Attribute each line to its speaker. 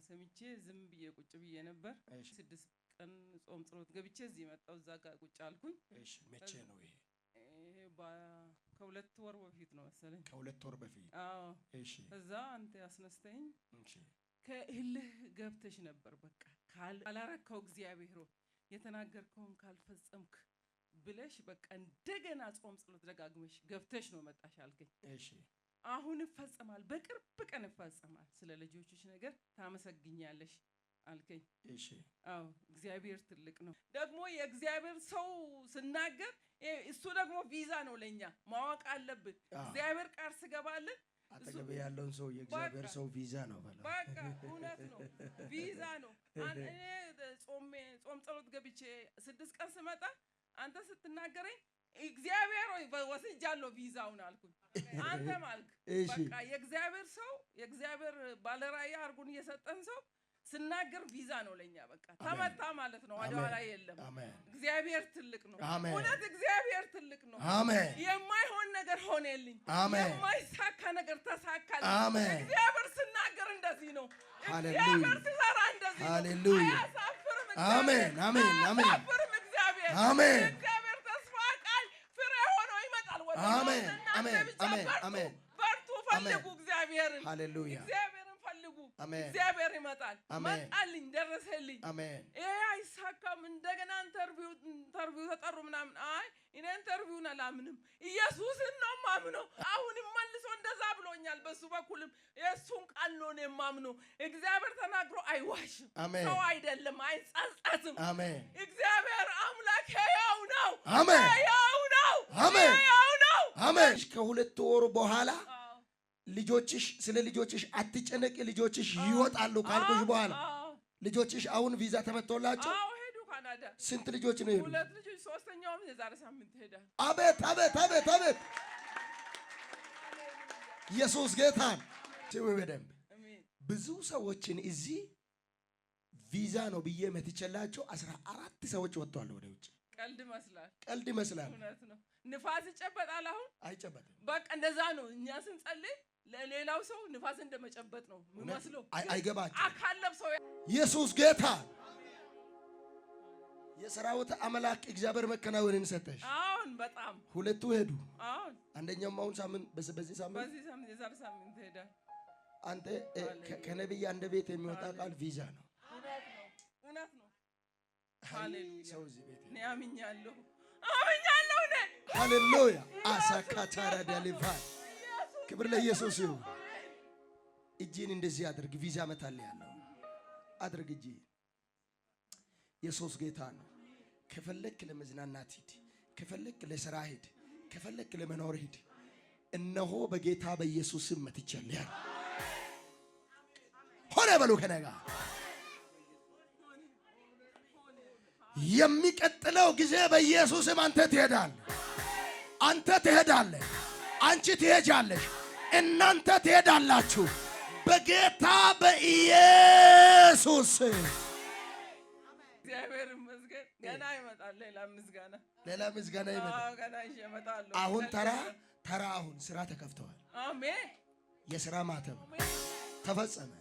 Speaker 1: ሰምቼ ዝም ብዬ ቁጭ ብዬ ነበር 6 ቀን ጾም ጸሎት ገብቼ እዚህ መጣው እዛ ጋር ቁጭ አልኩኝ
Speaker 2: እሺ መቼ ነው ይሄ
Speaker 1: ከሁለት ወር በፊት ነው መሰለኝ
Speaker 2: ከሁለት ወር በፊት
Speaker 1: አዎ
Speaker 2: እሺ
Speaker 1: እዛ አንተ ያስነስተኝ
Speaker 2: እሺ
Speaker 1: ከእልህ ገብተሽ ነበር በቃ ካላረከው እግዚአብሔር የተናገርከውን ካልፈጸምክ ብለሽ በቃ እንደገና ጾም ጸሎት ደጋግመሽ ገብተሽ ነው መጣሽ አልከኝ
Speaker 2: እሺ
Speaker 1: አሁን ፈጸማል በቅርብ ቀን ፈጸማል ስለ ልጆችሽ ነገር ታመሰግኛለሽ አልከኝ
Speaker 2: እሺ
Speaker 1: አዎ እግዚአብሔር ትልቅ ነው ደግሞ የእግዚአብሔር ሰው ስናገር እሱ ደግሞ ቪዛ ነው ለኛ ማወቅ አለበት እግዚአብሔር ቃል ስገባልን
Speaker 2: አጠገብ ያለውን ሰው የእግዚአብሔር ሰው ቪዛ ነው
Speaker 1: በቃ እውነት ነው ቪዛ ነው እኔ ጾም ጸሎት ገብቼ 6 ቀን ስመጣ አንተ ስትናገረኝ እግዚአብሔር ወይ ወስጃለሁ ቪዛውን አልኩኝ አንተ ማልክ በቃ የእግዚአብሔር ሰው የእግዚአብሔር ባለራእይ አርጉን እየሰጠን ሰው ስናገር ቪዛ ነው ለኛ በቃ ተመታ ማለት ነው ወደኋላ የለም እግዚአብሔር ትልቅ ነው እውነት እግዚአብሔር ትልቅ ነው የማይሆን ነገር ሆነልኝ የማይሳካ ነገር ተሳካልኝ እግዚአብሔር ስናገር እንደዚህ ነው እግዚአብሔር ሲሰራ እንደዚህ ነው
Speaker 2: ሃሌሉያ አሜን አሜን አሜን አሜን
Speaker 1: እግዚአብሔር ተስፋ ቃል ፍሬ ሆኖ ይመጣል ወደ
Speaker 2: አሜን አሜን አሜን አሜን
Speaker 1: በርቱ ፈልጉ እግዚአብሔርን
Speaker 2: ሃሌሉያ
Speaker 1: እግዚአብሔር ይመጣል መጣልኝ ደረሰልኝ
Speaker 2: አሜን
Speaker 1: ይሄ አይሳካም እንደገና ኢንተርቪው ተጠሩ ምናምን አይ እኔ ኢንተርቪውን አላምንም ኢየሱስን ነው ማምነው አሁን መልሶ እንደዛ ብሎኛል በሱ በኩልም የሱን ቃል ነው የማምነው እግዚአብሔር ተናግሮ አይዋሽም ሰው አይደለም አይጸጸትም
Speaker 2: አሜን
Speaker 1: እግዚአብሔር አምላክ ያው ነው
Speaker 2: አሜን
Speaker 1: ያው ነው
Speaker 2: አሜን
Speaker 1: ያው ነው
Speaker 2: አሜን ከሁለት ወር በኋላ ልጆችሽ ስለ ልጆችሽ አትጨነቂ ልጆችሽ ይወጣሉ ካልኩሽ በኋላ ልጆችሽ አሁን ቪዛ ተመቶላቸው
Speaker 1: አዎ ሄዱ ካናዳ
Speaker 2: ስንት ልጆች ነው ሄዱ
Speaker 1: ሁለት ልጆች ሶስተኛውም የዛሬ ሳምንት ሄዳ
Speaker 2: አቤት አቤት አቤት አቤት ኢየሱስ ጌታ ነው በደንብ ብዙ ሰዎችን እዚህ ቪዛ ነው ብዬ መትቸላቸው 14 ሰዎች ወጥተዋል ወደ ውጭ ቀልድ ይመስላል
Speaker 1: እውነት ነው ንፋስ ይጨበጣል አሁን
Speaker 2: አይጨበጥም
Speaker 1: በቃ እንደዛ ነው እኛ ስንጸልይ ለሌላው ሰው ንፋስ እንደመጨበጥ ነው መስሎ
Speaker 2: አይገባችሁ
Speaker 1: አካለም ሰው
Speaker 2: ኢየሱስ ጌታ የሰራዊት አምላክ እግዚአብሔር መከናወንን ሰጠሽ
Speaker 1: አሁን በጣም
Speaker 2: ሁለቱ ሄዱ
Speaker 1: አሁን
Speaker 2: አንደኛው አሁን ሳምንት በዚህ ሳምንት
Speaker 1: የዛሬ ሳምንት ሄዳ
Speaker 2: አንተ ከነብይ አንደ ቤት የሚወጣ ቃል ቪዛ ነው
Speaker 1: እውነት ነው ሃሌሉያ
Speaker 2: ሰው እዚህ ቤት
Speaker 1: እኔ አምኛለሁ
Speaker 2: ሃሌሉያ አሳካታራ ዳሊፋ ክብር ለኢየሱስ ይሁን እጂን እንደዚህ አድርግ ቪዛ መታለ ያለው አድርግ እጂ ኢየሱስ ጌታ ነው ከፈለክ ለመዝናናት ሂድ ከፈለክ ለሥራ ሂድ ከፈለክ ለመኖር ሂድ እነሆ በጌታ በኢየሱስ ስም መትቻለሁ ሆነ በሉ ከነጋ የሚቀጥለው ጊዜ በኢየሱስ ስም አንተ ትሄዳለህ አንቺ ትሄጃለሽ እናንተ ትሄዳላችሁ በጌታ በኢየሱስ
Speaker 1: እግዚአብሔር ይመስገን ገና ይመጣል ሌላ ምስጋና ይመጣል
Speaker 2: አዎ
Speaker 1: ገና ይመጣል
Speaker 2: አሁን ተራ አሁን ስራ ተከፍተዋል
Speaker 1: አሜን
Speaker 2: የሥራ ማተም ተፈጸመ